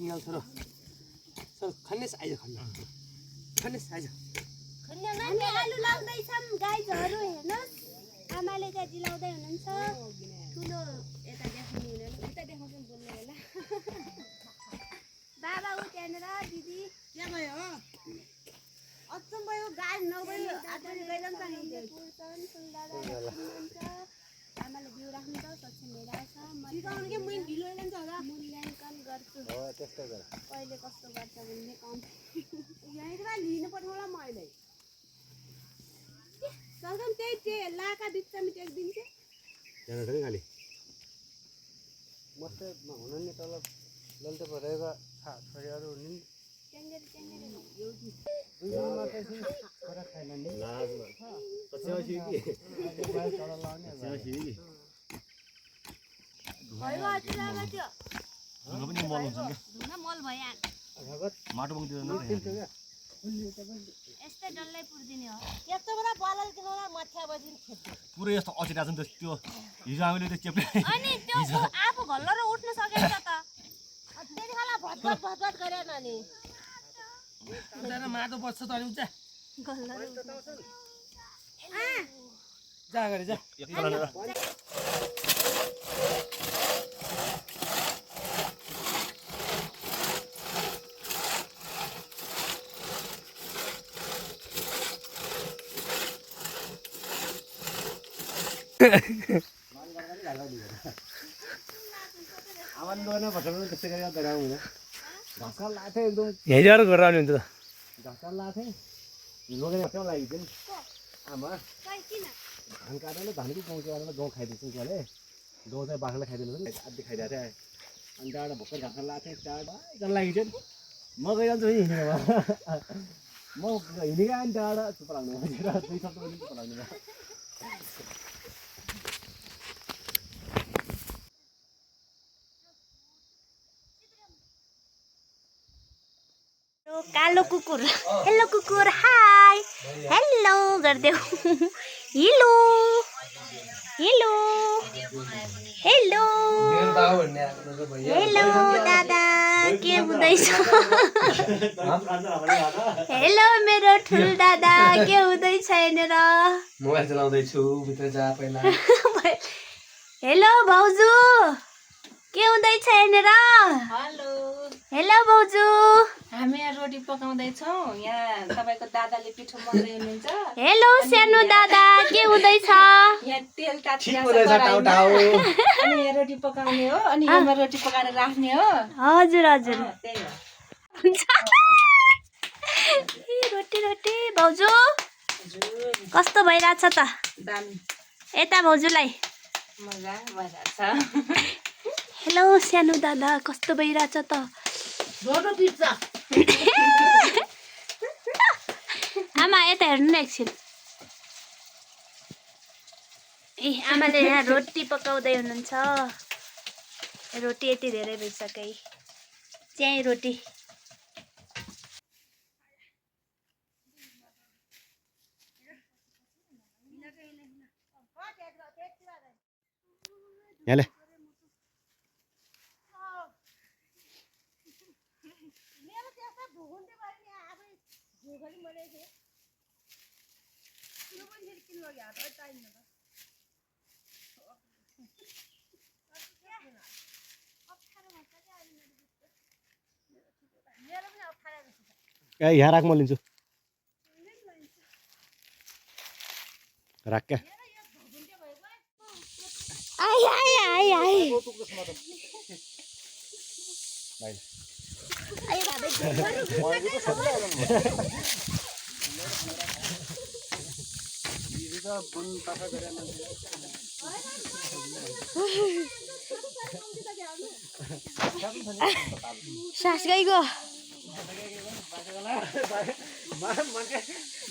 tinggal terus. Khanes aja khanes aja. हामी आलु लाउँदैछौँ गाईहरू हेर्नुहोस् आमाले त्यहाँ दिलाउँदै हुनुहुन्छ ठुलो यता देखाउनु हुँदैन उता देखाउँछु बोल्नु होला बाबा उ त्यहाँनिर दिदी क्या भयो हो अचम्म भयो गाई नभयो आजले गइरहन्छ नि पुर्छन् सुन्दादा हुनुहुन्छ आमाले बिउ राख्नु त सक्षम भइरहेछ म सिकाउनु के मैले ढिलो लान्छ होला मूल्याङ्कन गर्छु हो त्यस्तै गर कहिले कस्तो गर्छ भन्ने काम यहीँबाट लिनु पठाउला म अहिले सल्कम त्यही लाका बिचमा टेक्दिन्छ जान थोरै खाली मस्त हुन नि तल लल्टे परेको छोरीहरू हुन् टेङ्गेर टेङ्गेर फरक छैन नि लाजमा पछ्याउ छिकी तल लाउने पछ्याउ छिकी भयो अचुलामा त्यो ढुङ्गा पनि मल हुन्छ क्या ढुङ्गा मल भयो भगत माटो बङ्दिँदैन यस्तै डल्लै पुर्दिने हो यस्तोबाट बलल किनौला मथ्या बजिन खेत पुरै यस्तो अचिरहेको छ नि त्यो हिजो हामीले त्यो चेप्ले अनि त्यो आफू घल्लो र उठ्न सकेन त त्यति खाला भटभट गरेन नि जान माटो बस्छ त अनि उचा घल्लो र जा गरे जा आवाज लोने भटकनु त्यस्तै गरी त गाउँ ढक्का लाथे एकदम हेरेर गरेर आउने हुन्छ त ढक्का लाथे लोगेर त्यो लागि चाहिँ आमा खै किन धान काटेर धानको गाउँ चाहिँ गहुँ खाइदिन्छ उनीहरूले गहुँ चाहिँ बाख्राले खाइदिनु नि आधी खाइदिएको थिएँ अनि त्यहाँबाट भर्खर ढक्का लाथे त्यहाँबाट लागि चाहिँ म गइरहन्छु है हिँडेको म हिँडेको अनि त्यहाँबाट चुप लाग्नु बसेर 2 सप्ताह पनि चुप लाग्नु कालो कुकुर हेलो कुकुर हाय हेलो गर्देऊ हेलो हेलो हेलो हेलो दादा के हुँदैछ हेलो मेरो ठुल दादा के हुँदैछ यहाँनिर मोबाइल चलाउँदैछु भित्र जा पहिला हेलो भाउजू के हुँदैछ यहाँनिर हेलो हेलो भाउजू हामी यहाँ रोटी पकाउँदैछौँ यहाँ तपाईँको दादाले पिठो मल्दै हुनुहुन्छ हेलो सानो दादा के हुँदैछ यहाँ तेल तातिरहेको छ कराहीमा। अनि यहाँ रोटी पकाउने हो अनि यहाँ रोटी पकाएर राख्ने हो हजुर हजुर त्यही हो रोटी रोटी भाउजू कस्तो भइरहेछ त दामी यता भाउजूलाई मजा भइरहेछ हेलो सानो दादा कस्तो भइरहेछ त रोटो पिज्जा आमा यता हेर्नु न एकछिन ए आमाले यहाँ रोटी पकाउँदै हुनुहुन्छ रोटी यति धेरै भइसक्यो चाहिँ रोटी यहाँले ए यहाँ राख म लिन्छु राख क्या आइ आइ आइ आइ सास गइगयो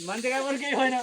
मान्छे काय केही होइन